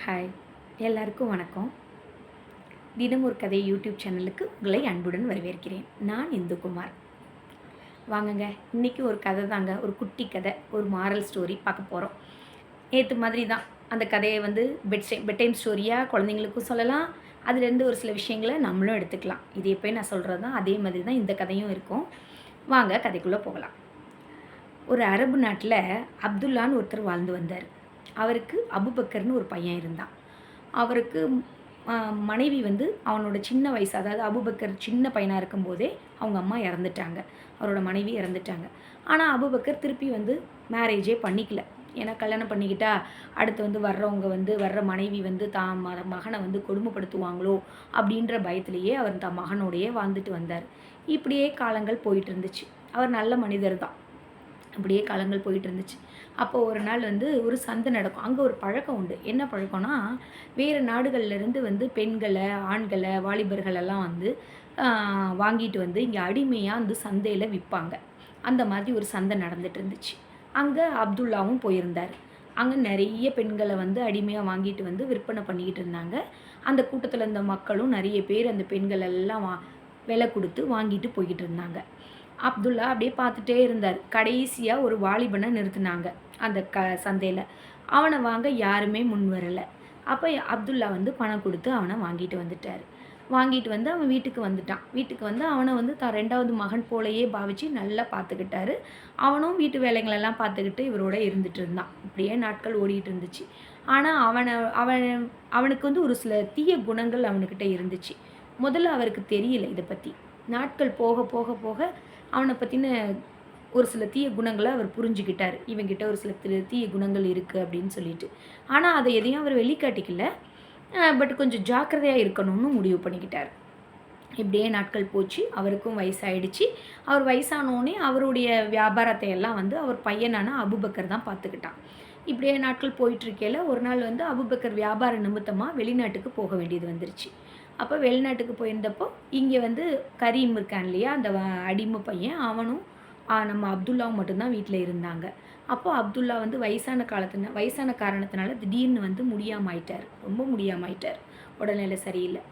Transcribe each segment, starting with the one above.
Hi, எல்லாருக்கும் வணக்கம். தினம் ஒரு கதை யூடியூப் சேனலுக்கு உங்களை அன்புடன் வரவேற்கிறேன். நான் இந்துகுமார். வாங்குங்க, இன்றைக்கி ஒரு கதை தாங்க, ஒரு குட்டி கதை, ஒரு மாரல் ஸ்டோரி பார்க்க போகிறோம். நேற்று மாதிரி தான் அந்த கதையை பெட் டைம் ஸ்டோரியாக குழந்தைங்களுக்கும் சொல்லலாம். அதுலேருந்து ஒரு சில விஷயங்களை நம்மளும் எடுத்துக்கலாம். இது எப்போயும் நான் சொல்கிறது தான், அதே மாதிரி தான் இந்த கதையும் இருக்கும். வாங்க கதைக்குள்ளே போகலாம். ஒரு அரபு நாட்டில் அப்துல்லான்னு ஒருத்தர் வாழ்ந்து வந்தார். அவருக்கு அபுபக்கர்னு ஒரு பையன் இருந்தான். அவருக்கு மனைவி அவனோட சின்ன வயசு, அதாவது அபுபக்கர் சின்ன பையனாக இருக்கும்போதே அவங்க அம்மா இறந்துட்டாங்க. அவரோட மனைவி இறந்துட்டாங்க. ஆனால் அபுபக்கர் திருப்பி மேரேஜே பண்ணிக்கல. ஏன்னா கல்யாணம் பண்ணிக்கிட்டா அடுத்து வர்றவங்க வர்ற மனைவி தான் மகனை கொடுமைப்படுத்துவாங்களோ அப்படின்ற பயத்திலேயே அவர் தான் மகனோடையே வாழ்ந்துட்டு வந்தார். இப்படியே காலங்கள் போயிட்டு இருந்துச்சு. அவர் நல்ல மனிதர் தான். அப்படியே காலங்கள் போயிட்டு இருந்துச்சு. அப்போ ஒரு நாள் ஒரு சந்தை நடக்கும். அங்கே ஒரு பழக்கம் உண்டு. என்ன பழக்கம்னா, வேறு நாடுகள்லேருந்து பெண்களை, ஆண்களை, வாலிபர்களெல்லாம் வாங்கிட்டு இங்கே அடிமையாக சந்தையில் விற்பாங்க. அந்த மாதிரி ஒரு சந்தை நடந்துட்டு இருந்துச்சு. அங்கே அப்துல்லாவும் போயிருந்தார். அங்கே நிறைய பெண்களை அடிமையாக வாங்கிட்டு விற்பனை பண்ணிக்கிட்டு இருந்தாங்க. அந்த கூட்டத்தில் இருந்த மக்களும் நிறைய பேர் அந்த பெண்கள் எல்லாம் விலை கொடுத்து வாங்கிட்டு போய்கிட்டு இருந்தாங்க. அப்துல்லா அப்படியே பார்த்துட்டே இருந்தார். கடைசியாக ஒரு வாலிபனை நிறுத்தினாங்க அந்த சந்தையில். அவனை வாங்க யாருமே முன் வரலை. அப்போ அப்துல்லா பணம் கொடுத்து அவனை வாங்கிட்டு வந்துட்டார். வாங்கிட்டு அவன் வீட்டுக்கு வந்துட்டான். வீட்டுக்கு அவனை தான் ரெண்டாவது மகன் போலையே பாவிச்சு நல்லா பார்த்துக்கிட்டாரு. அவனும் வீட்டு வேலைங்களெல்லாம் பார்த்துக்கிட்டு இவரோட இருந்துட்டு இருந்தான். இப்படியே நாட்கள் ஓடிட்டு இருந்துச்சு. ஆனால் அவனுக்கு ஒரு சில தீய குணங்கள் அவனுக்கிட்ட இருந்துச்சு. முதல்ல அவருக்கு தெரியல இதை பற்றி. நாட்கள் போக போக போக அவனை பற்றின ஒரு சில தீய குணங்களை அவர் புரிஞ்சுக்கிட்டார். இவங்கிட்ட ஒரு சில தீய குணங்கள் இருக்குது அப்படின்னு சொல்லிட்டு. ஆனால் அதை எதையும் அவர் வெளிக்காட்டிக்கல. பட் கொஞ்சம் ஜாக்கிரதையாக இருக்கணும்னு முடிவு பண்ணிக்கிட்டார். இப்படியே நாட்கள் போச்சு. அவருக்கும் வயசாயிடுச்சு. அவர் வயசானோடனே அவருடைய வியாபாரத்தை எல்லாம் அவர் பையனான அபுபக்கர் தான் பார்த்துக்கிட்டான். இப்படியே நாட்கள் போயிட்டுருக்கையில் ஒரு நாள் அபுபக்கர் வியாபார நிமித்தமாக வெளிநாட்டுக்கு போக வேண்டியது வந்துருச்சு. அப்போ வெளிநாட்டுக்கு போயிருந்தப்போ இங்கே கரீம் இருக்கான் இல்லையா, அந்த அடிமை பையன், அவனும் நம்ம அப்துல்லாவும் மட்டும்தான் வீட்டில் இருந்தாங்க. அப்போ அப்துல்லா வயசான காரணத்தினால திடீர்னு முடியாமல் ஆயிட்டார். ரொம்ப முடியாமல் ஆயிட்டார். உடல்நிலை சரியில்லை.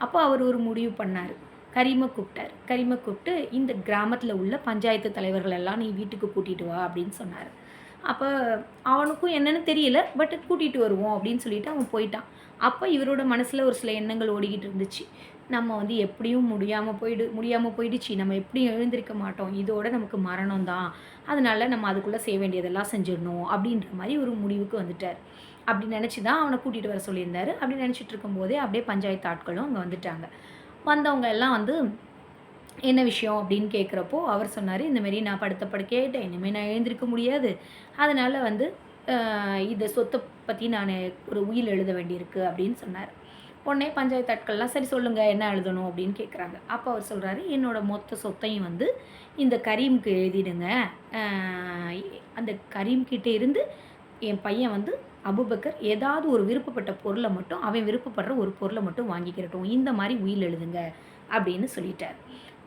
அப்போ அவர் ஒரு முடிவு பண்ணார். கரீமை கூப்பிட்டு இந்த கிராமத்தில் உள்ள பஞ்சாயத்து தலைவர்கள் எல்லாம் நீ வீட்டுக்கு கூட்டிகிட்டு வா அப்படின்னு சொன்னார். அப்போ அவனுக்கும் என்னென்னு தெரியல, பட் கூட்டிகிட்டு வருவோம் அப்படின்னு சொல்லிட்டு அவன் போயிட்டான். அப்போ இவரோட மனசில் ஒரு சில எண்ணங்கள் ஓடிக்கிட்டு இருந்துச்சு. நம்ம எப்படியும் முடியாமல் போயிடுச்சு, நம்ம எப்படியும் எழுந்திருக்க மாட்டோம், இதோட நமக்கு மரணம் தான், அதனால நம்ம அதுக்குள்ளே செய்ய வேண்டியதெல்லாம் செஞ்சிடணும் அப்படின்ற மாதிரி ஒரு முடிவுக்கு வந்துட்டார். அப்படி நினச்சி தான் அவனை கூட்டிகிட்டு வர சொல்லியிருந்தார். அப்படி நினச்சிட்டு இருக்கும்போதே அப்படியே பஞ்சாயத்து ஆட்களும் அங்கே வந்துட்டாங்க. வந்தவங்க எல்லாம் என்ன விஷயம் அப்படின்னு கேட்குறப்போ அவர் சொன்னார், இந்தமாரி நான் படுத்த படுக்கையிட்டேன், இனிமேல் நான் எழுந்திருக்க முடியாது, அதனால் இந்த சொத்தை பற்றி நான் ஒரு உயில் எழுத வேண்டியிருக்கு அப்படின்னு சொன்னார். உடனே பஞ்சாயத்து ஆட்கள்லாம் சரி சொல்லுங்கள் என்ன எழுதணும் அப்படின்னு கேட்குறாங்க. அப்போ அவர் சொல்கிறாரு, என்னோடய மொத்த சொத்தையும் இந்த கரீமுக்கு எழுதிடுங்க. அந்த கரீம்கிட்ட இருந்து என் பையன் அபுபக்கர் ஏதாவது ஒரு விருப்பப்பட்ட பொருளை மட்டும், அவன் விருப்பப்படுற ஒரு பொருளை மட்டும் வாங்கிக்கிறட்டும், இந்த மாதிரி உயில் எழுதுங்க அப்படின்னு சொல்லிட்டார்.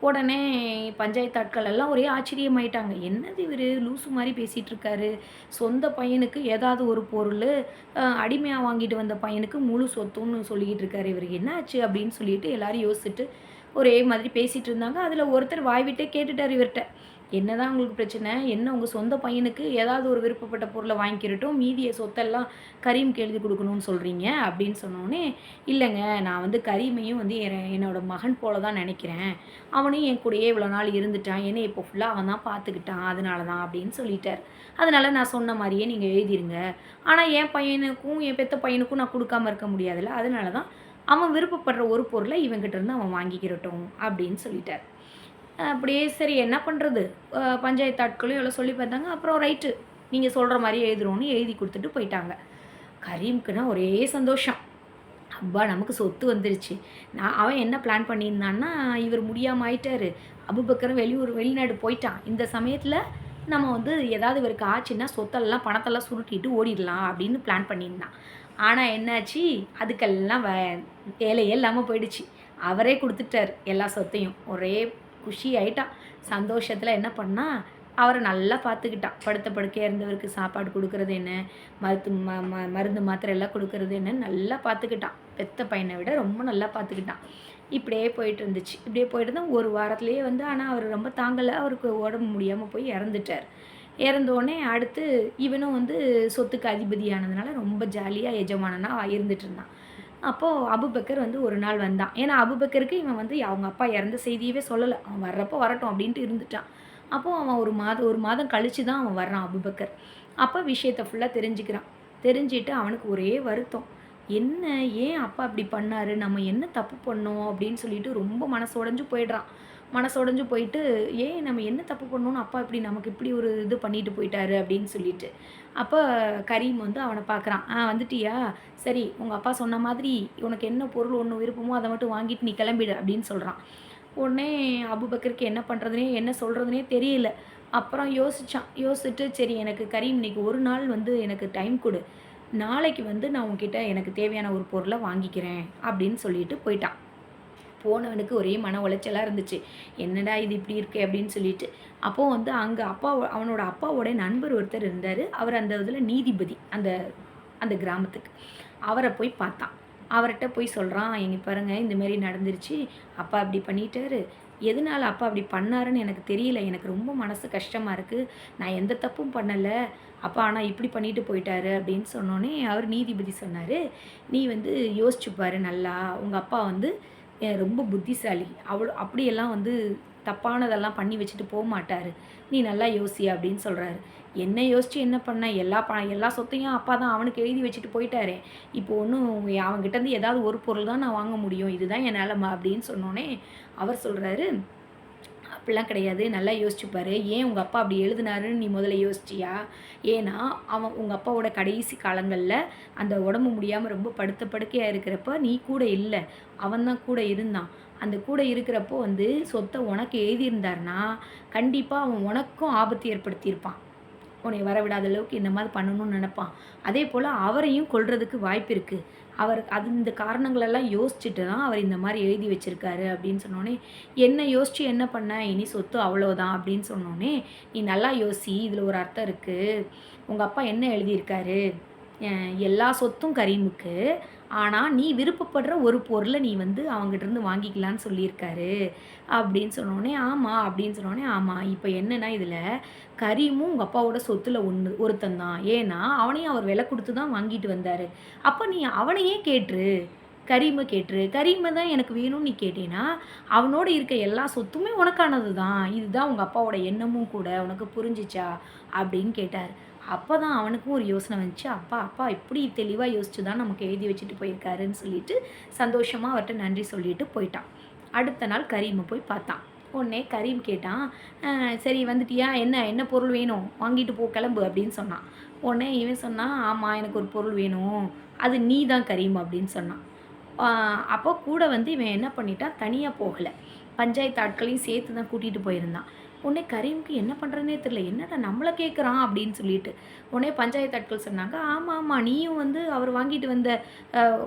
உடனே பஞ்சாயத்து ஆட்கள் எல்லாம் ஒரே ஆச்சரியமாயிட்டாங்க. என்னது இவர் லூசு மாதிரி பேசிகிட்டு இருக்காரு, சொந்த பையனுக்கு ஏதாவது ஒரு பொருள், அடிமையாக வாங்கிட்டு வந்த பையனுக்கு முழு சொத்துன்னு சொல்லிக்கிட்டு இருக்காரு, இவருக்கு என்ன ஆச்சு அப்படின்னு சொல்லிட்டு எல்லாரும் யோசிச்சுட்டு ஒரே மாதிரி பேசிகிட்டு இருந்தாங்க. அதில் ஒருத்தர் வாய்விட்டே கேட்டுட்டார் இவர்கிட்ட, என்னதான் உங்களுக்கு பிரச்சனை, என்ன உங்கள் சொந்த பையனுக்கு ஏதாவது ஒரு விருப்பப்பட்ட பொருளை வாங்கிக்கிறட்டும், மீதியை சொத்தெல்லாம் கரீமுக்கு எழுதி கொடுக்கணும்னு சொல்கிறீங்க அப்படின்னு சொன்னோடனே, இல்லைங்க நான் கரீமையும் என்னோட மகன் போல தான் நினைக்கிறேன், அவனையும் என் கூடயே இவ்வளோ நாள் இருந்துட்டான், என்னை இப்போ ஃபுல்லாக அவன் தான் பார்த்துக்கிட்டான், அதனால தான் அப்படின்னு சொல்லிட்டார். அதனால் நான் சொன்ன மாதிரியே நீங்கள் எழுதிருங்க, ஆனால் என் பையனுக்கும் என் பெத்த பையனுக்கும் நான் கொடுக்காமல் இருக்க முடியாதுல்ல, அதனால தான் அவன் விருப்பப்படுற ஒரு பொருளை இவங்கிட்ட இருந்து அவன் வாங்கிக்கிறட்டும் அப்படின்னு சொல்லிட்டார். அப்படியே சரி என்ன பண்ணுறது, பஞ்சாயத்து ஆட்களும் எவ்வளோ சொல்லி பார்த்தாங்க. அப்புறம் ரைட்டு நீங்கள் சொல்கிற மாதிரி எழுதுறோன்னு எழுதி கொடுத்துட்டு போயிட்டாங்க. கரீமுக்குன்னா ஒரே சந்தோஷம். அப்பா நமக்கு சொத்து வந்துருச்சு. அவன் என்ன பிளான் பண்ணியிருந்தான்னா, இவர் முடியாமல் ஆயிட்டார், அபுபக்கர் வெளிநாடு போயிட்டான், இந்த சமயத்தில் நம்ம ஏதாவது இவருக்கு ஆச்சுன்னா சொத்தெல்லாம் பணத்தெல்லாம் சுருட்டிட்டு ஓடிடலாம் அப்படின்னு பிளான் பண்ணியிருந்தான். ஆனால் என்னாச்சு, அதுக்கெல்லாம் வேலையே இல்லாமல் போயிடுச்சு. அவரே கொடுத்துட்டார் எல்லா சொத்தையும். ஒரே குஷி ஆயிட்டான். சந்தோஷத்தில் என்ன பண்ணால், அவரை நல்லா பார்த்துக்கிட்டான். படுத்த படுக்கையாக இருந்தவருக்கு சாப்பாடு கொடுக்குறது என்ன, மருந்து மாத்திரை எல்லாம் கொடுக்குறது என்னன்னு நல்லா பார்த்துக்கிட்டான். பெத்த பையனை விட ரொம்ப நல்லா பார்த்துக்கிட்டான். இப்படியே போயிட்டு இருந்துச்சு. இப்படியே போயிட்டு இருந்தால் ஒரு வாரத்திலேயே வந்து ஆனால் அவர் ரொம்ப தாங்கலை. அவருக்கு உடம்பு முடியாமல் போய் இறந்துட்டார். இறந்தோடனே அடுத்து இவனும் வந்து சொத்துக்கு அதிபதியானதுனால ரொம்ப ஜாலியாக எஜமானனா இருந்துட்டு இருந்தான். அப்போது அபுபக்கர் வந்து ஒரு நாள் வந்தான். ஏன்னா அபுபக்கருக்கு இவன் வந்து அவங்க அப்பா இறந்த செய்தியவே சொல்லலை. அவன் வர்றப்போ வரட்டும் அப்படின்ட்டு இருந்துட்டான். அப்போது அவன் ஒரு மாதம் கழித்து தான் அவன் வர்றான் அபுபக்கர். அப்போ விஷயத்தை ஃபுல்லாக தெரிஞ்சுக்கிறான். தெரிஞ்சுட்டு அவனுக்கு ஒரே வருத்தம். என்ன ஏன் அப்பா இப்படி பண்ணார், நம்ம என்ன தப்பு பண்ணோம் அப்படின்னு சொல்லிட்டு ரொம்ப மனசு போயிடுறான். மனசு போயிட்டு ஏன் நம்ம என்ன தப்பு பண்ணோன்னு அப்பா இப்படி நமக்கு இப்படி ஒரு இது பண்ணிட்டு போயிட்டாரு அப்படின்னு சொல்லிட்டு. அப்போ கரீம் வந்து அவனை பார்க்குறான். வந்துட்டியா, சரி உங்கள் அப்பா சொன்ன மாதிரி உனக்கு என்ன பொருள் ஒன்று விருப்பமோ அதை மட்டும் வாங்கிட்டு நீ கிளம்பிடு அப்படின்னு சொல்கிறான். உடனே அபுபக்கருக்கு என்ன பண்ணுறதுனே என்ன சொல்கிறதுனே தெரியல. அப்புறம் யோசிச்சுட்டு சரி எனக்கு கரீம் இன்னைக்கு ஒரு நாள் வந்து எனக்கு டைம் கொடு, நாளைக்கு வந்து நான் உன்கிட்ட எனக்கு தேவையான ஒரு பொருளை வாங்கிக்கிறேன் அப்படின்னு சொல்லிட்டு போயிட்டான். போனவனுக்கு ஒரே மன உளைச்சலாக இருந்துச்சு. என்னடா இது இப்படி இருக்கே அப்படின்னு சொல்லிட்டு. அப்போது வந்து அங்கே அவனோட அப்பாவோட நண்பர் ஒருத்தர் இருந்தார். அவர் அந்த இதில் நீதிபதி அந்த அந்த கிராமத்துக்கு. அவரை போய் பார்த்தான். அவர்கிட்ட போய் சொல்கிறான், எங்க பாருங்கள் இந்தமாரி நடந்துருச்சு, அப்பா இப்படி பண்ணிட்டாரு, எதனால் அப்பா அப்படி பண்ணாருன்னு எனக்கு தெரியல, எனக்கு ரொம்ப மனசு கஷ்டமாக இருக்குது, நான் எந்த தப்பும் பண்ணலை, அப்பா ஆனால் இப்படி பண்ணிட்டு போயிட்டாரு அப்படின்னு சொன்னோன்னே அவர் நீதிபதி சொன்னார், நீ வந்து யோசிச்சுப்பாரு நல்லா, உங்கள் அப்பா வந்து ரொம்ப புத்திசாலி, அப்படியெல்லாம் வந்து தப்பானதெல்லாம் பண்ணி வச்சுட்டு போக மாட்டார், நீ நல்லா யோசி அப்படின்னு சொல்கிறாரு. என்ன யோசித்து என்ன பண்ண, எல்லா சொத்தையும் அப்பா தான் அவனுக்கு எழுதி வச்சுட்டு போயிட்டாரே, இப்போ ஒன்றும் அவன்கிட்டேருந்து ஏதாவது ஒரு பொருள் தான் நான் வாங்க முடியும், இதுதான் என் நிலமை அப்படின்னு சொன்னோன்னே அவர் சொல்கிறாரு, அப்படிலாம் கிடையாது, நல்லா யோசிச்சுப்பாரு, ஏன் உங்கள் அப்பா அப்படி எழுதினாருன்னு நீ முதல்ல யோசிச்சியா, ஏன்னா உங்கள் அப்பாவோட கடைசி காலங்களில் அந்த உடம்பு முடியாமல் ரொம்ப படுக்கையாக இருக்கிறப்ப நீ கூட இல்லை, அவன் தான் கூட இருந்தான். அந்த கூட இருக்கிறப்போ வந்து சொத்தை உனக்கு எழுதியிருந்தாருன்னா கண்டிப்பாக அவன் உனக்கும் ஆபத்து ஏற்படுத்தியிருப்பான், உன்னை வரவிடாத அளவுக்கு இந்த மாதிரி பண்ணணும்னு நினப்பான். அதே போல் அவரையும் கொல்றதுக்கு வாய்ப்பு இருக்குது. இந்த காரணங்களெல்லாம் யோசிச்சுட்டு தான் அவர் இந்த மாதிரி எழுதி வச்சுருக்காரு அப்படின்னு சொன்னோன்னே, என்ன யோசித்து என்ன பண்ண, இனி சொத்து அவ்வளோதான் அப்படின்னு சொன்னோன்னே, நீ நல்லா யோசி, இதில் ஒரு அர்த்தம் இருக்குது, உங்கள் அப்பா என்ன எழுதியிருக்காரு, எல்லா சொத்தும் கரீமுக்கு, ஆனால் நீ விருப்பப்படுற ஒரு பொருளை நீ வந்து அவங்ககிட்டருந்து வாங்கிக்கலான்னு சொல்லியிருக்காரு அப்படின்னு சொன்னோடனே, ஆமாம் அப்படின்னு சொன்னோடனே, ஆமாம் இப்போ என்னென்னா இதில் கரீமும் உங்கள் அப்பாவோட சொத்தில் ஒருத்தன் தான், ஏன்னா அவனையும் அவர் விலை கொடுத்து தான் வாங்கிட்டு வந்தார், அப்போ நீ அவனையே கேட்டுரு, கரீமை தான் எனக்கு வேணும்னு நீ கேட்டேன்னா அவனோட இருக்க எல்லா சொத்துமே உனக்கானது தான், இதுதான் உங்கள் அப்பாவோட எண்ணமும் கூட, உனக்கு புரிஞ்சிச்சா அப்படின்னு கேட்டார். அப்போ தான் அவனுக்கும் ஒரு யோசனை வந்துச்சு, அப்பா இப்படி தெளிவாக யோசிச்சு தான் நமக்கு எழுதி வச்சுட்டு போயிருக்காருன்னு சொல்லிட்டு சந்தோஷமாக அவர்கிட்ட நன்றி சொல்லிட்டு போயிட்டான். அடுத்த நாள் கரீமை போய் பார்த்தான். உடனே கரீம் கேட்டான், சரி வந்துட்டியா, என்ன பொருள் வேணும், வாங்கிட்டு போ கிளம்பு அப்படின்னு சொன்னான். உடனே இவன் சொன்னான், ஆமாம் எனக்கு ஒரு பொருள் வேணும், அது நீ தான் கரீம் அப்படின்னு சொன்னான். அப்போ கூட வந்து இவன் என்ன பண்ணிட்டான், தனியாக போகலை, பஞ்சாயத்து ஆட்களையும் சேர்த்து தான் கூட்டிகிட்டு போயிருந்தான். உடனே கரீமுக்கு என்ன பண்ணுறதுனே தெரியல, என்னடா நம்மளை கேட்குறான் அப்படின்னு சொல்லிட்டு. உடனே பஞ்சாயத்து ஆட்கள் சொன்னாங்க, ஆமாம் நீயும் வந்து அவர் வாங்கிட்டு வந்த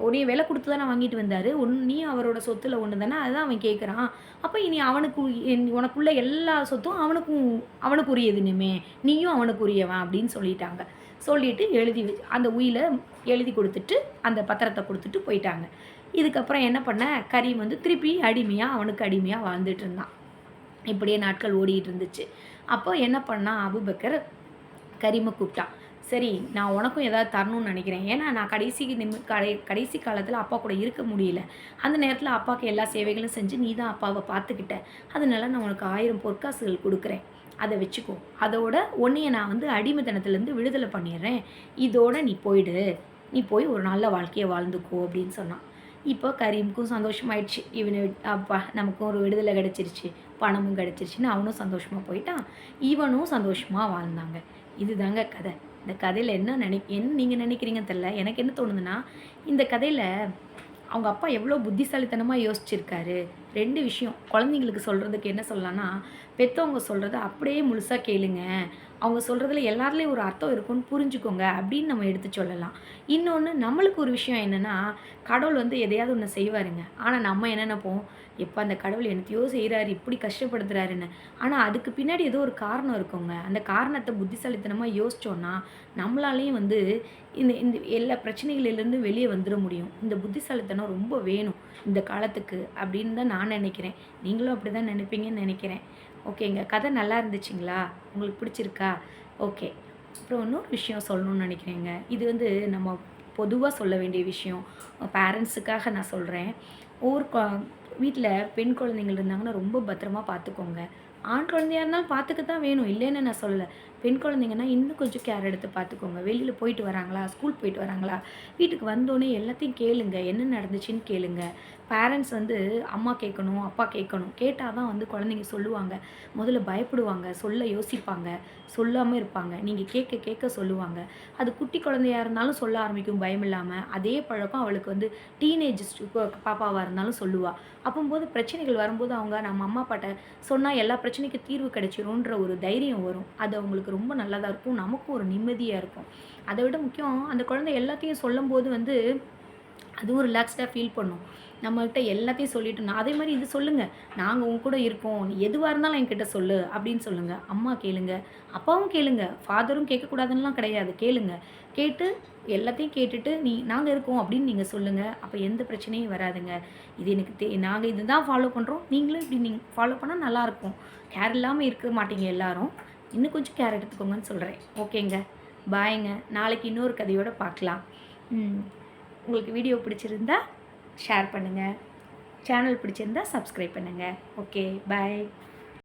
உடனே விலை கொடுத்து தானே வாங்கிட்டு வந்தார், நீயும் அவரோட சொத்தில் ஒன்று தானே, அதுதான் அவன் கேட்குறான், அப்போ இனி உனக்குள்ள எல்லா சொத்தும் அவனுக்கு உரியது, இனிமே நீயும் அவனுக்கு உரியவன் அப்படின்னு சொல்லிட்டாங்க. சொல்லிட்டு அந்த உயிலை எழுதி கொடுத்துட்டு அந்த பத்திரத்தை கொடுத்துட்டு போயிட்டாங்க. இதுக்கப்புறம் என்ன பண்ண, கரீம் வந்து திருப்பி அவனுக்கு அடிமையாக வாழ்ந்துட்டு இருந்தான். இப்படியே நாட்கள் ஓடிட்டு இருந்துச்சு. அப்போ என்ன பண்ணான், அபுபக்கர் கரீமை கூப்பிட்டான். சரி நான் உனக்கும் ஏதாவது தரணும்னு நினைக்கிறேன், ஏன்னா நான் கடைசி காலத்தில் அப்பா கூட இருக்க முடியல, அந்த நேரத்தில் அப்பாவுக்கு எல்லா சேவைகளும் செஞ்சு நீ தான் அப்பாவை பார்த்துக்கிட்ட, அதனால நான் உனக்கு 1000 பொற்காசுகள் கொடுக்குறேன், அதை வச்சுக்கோ, அதோட உன்னைய நான் வந்து அடிமைத்தனத்துலேருந்து விடுதலை பண்ணிடுறேன், இதோட நீ போய் ஒரு நல்ல வாழ்க்கையை வாழ்ந்துக்கோ அப்படின்னு சொன்னான். இப்போ கரீமுக்கும் சந்தோஷமாயிடுச்சு, அப்பா நமக்கும் ஒரு விடுதலை கிடச்சிருச்சு, பணமும் கிடச்சிருச்சுன்னு அவனும் சந்தோஷமாக போயிட்டான், இவனும் சந்தோஷமாக வாழ்ந்தாங்க. இதுதாங்க கதை. இந்த கதையில் என்ன நீங்கள் நினைக்கிறீங்கன்னு தெரியல, எனக்கு என்ன தோணுதுன்னா, இந்த கதையில் அவங்க அப்பா எவ்வளோ புத்திசாலித்தனமாக யோசிச்சிருக்காரு. 2 விஷயம் குழந்தைங்களுக்கு சொல்கிறதுக்கு என்ன சொல்லலான்னா, பெற்றவங்க சொல்கிறத அப்படியே முழுசாக கேளுங்க, அவங்க சொல்கிறதுல எல்லாத்துலேயும் ஒரு அர்த்தம் இருக்குன்னு புரிஞ்சுக்கோங்க அப்படின்னு நம்ம எடுத்து சொல்லலாம். இன்னொன்று நம்மளுக்கு ஒரு விஷயம் என்னென்னா, கடவுள் வந்து எதையாவது ஒன்று செய்வாருங்க. ஆனால் நம்ம என்ன நினைப்போம், எப்போ அந்த கடவுள் என்னத்தையோ செய்கிறாரு, இப்படி கஷ்டப்படுத்துறாருன்னு. ஆனால் அதுக்கு பின்னாடி ஏதோ ஒரு காரணம் இருக்குங்க. அந்த காரணத்தை புத்திசாலித்தனமாக யோசிச்சோன்னா, நம்மளாலேயும் வந்து இந்த இந்த எல்லா பிரச்சனைகளிலேருந்து வெளியே வந்துட முடியும். இந்த புத்திசாலித்தனம் ரொம்ப வேணும் இந்த காலத்துக்கு அப்படின்னு தான் நான் நினைக்கிறேன். நீங்களும் அப்படி தான் நினைப்பீங்கன்னு நினைக்கிறேன். ஓகேங்க. கதை நல்லா இருந்துச்சுங்களா? உங்களுக்கு பிடிச்சிருக்கா? ஓகே. அப்புறம் இன்னொரு விஷயம் சொல்லணும்னு நினைக்கிறேங்க. இது வந்து நம்ம பொதுவா சொல்ல வேண்டிய விஷயம். பேரண்ட்ஸுக்காக நான் சொல்றேன். ஒவ்வொரு வீட்ல பெண் குழந்தைகள் இருந்தாங்கன்னா ரொம்ப பத்திரமா பார்த்துக்கோங்க. ஆண் குழந்தையா இருந்தாலும் பார்த்துக்க தான் வேணும். இல்லைன்னு நான் சொல்லல. பெண் குழந்தைங்கன்னா இன்னும் கொஞ்சம் கேர் எடுத்து பார்த்துக்கோங்க. வெளியில போயிட்டு வராங்களா? ஸ்கூல் போயிட்டு வராங்களா? வீட்டுக்கு வந்தோனே எல்லாத்தையும் கேளுங்க. என்ன நடந்துச்சுன்னு கேளுங்க. பேரண்ட்ஸ் வந்து அம்மா கேட்கணும், அப்பா கேட்கணும். கேட்டா தான் வந்து குழந்தைங்க சொல்லுவாங்க. முதல்ல பயப்படுவாங்க, சொல்ல யோசிப்பாங்க, சொல்லாம இருப்பாங்க. நீங்க கேட்க கேட்க சொல்லுவாங்க. அது குட்டி குழந்தையா இருந்தாலும் சொல்ல ஆரம்பிக்கும் பயமில்லாம. அதே பழக்கம் அவளுக்கு வந்து டீனேஜ் பாப்பாவா இருந்தாலும் சொல்லுவா. அப்பம்போது பிரச்சனைகள் வரும்போது அவங்க நம்ம அம்மா அப்பாட்ட சொன்னா எல்லா பிரச்சனைக்கும் தீர்வு கிடைச்சிரும்ன்ற ஒரு தைரியம் வரும். அது அவங்களுக்கு ரொம்ப நல்லதா இருக்கும். நமக்கும் ஒரு நிம்மதியா இருக்கும். அத விட முக்கியம் அந்த குழந்தை எல்லாத்தையும் சொல்லும்போது வந்து அதுவும் ரிலாக்ஸ்டா ஃபீல் பண்ணும். நம்மகிட்ட எல்லாத்தையும் சொல்லிட்டு அதே மாரி இது சொல்லுங்க. "நாங்க உன் கூட இருக்கோம். நீ எதுவா இருந்தாலும் என்கிட்ட சொல்லு" அப்படின்னு சொல்லுங்க. அம்மா கேளுங்க, அப்பாவும் கேளுங்க. ஃபாதரும் கேட்கக்கூடாதுன்னுலாம் கிடையாது. கேளுங்க. கேட்டு எல்லாத்தையும் கேட்டுட்டு நாங்க இருக்கோம் அப்படின்னு நீங்க சொல்லுங்க. அப்ப எந்த பிரச்சனையும் வராதுங்க. இது எனக்கு நாங்க இதுதான் ஃபாலோ பண்றோம். நீங்களும் இப்படி ஃபாலோ பண்ணா நல்லாயிருக்கும். கேர் இல்லாம இருக்க மாட்டீங்க எல்லாரும். இன்னும் கொஞ்சம் கேர் எடுத்துக்கோங்கன்னு சொல்றேன். ஓகேங்க. பாய்ங்க. நாளைக்கு இன்னொரு கதையோட பார்க்கலாம். ம். உங்களுக்கு வீடியோ பிடிச்சிருந்தா ஷேர் பண்ணுங்கள். சேனல் பிடிச்சிருந்தா சப்ஸ்கிரைப் பண்ணுங்கள். ஓகே, பாய்.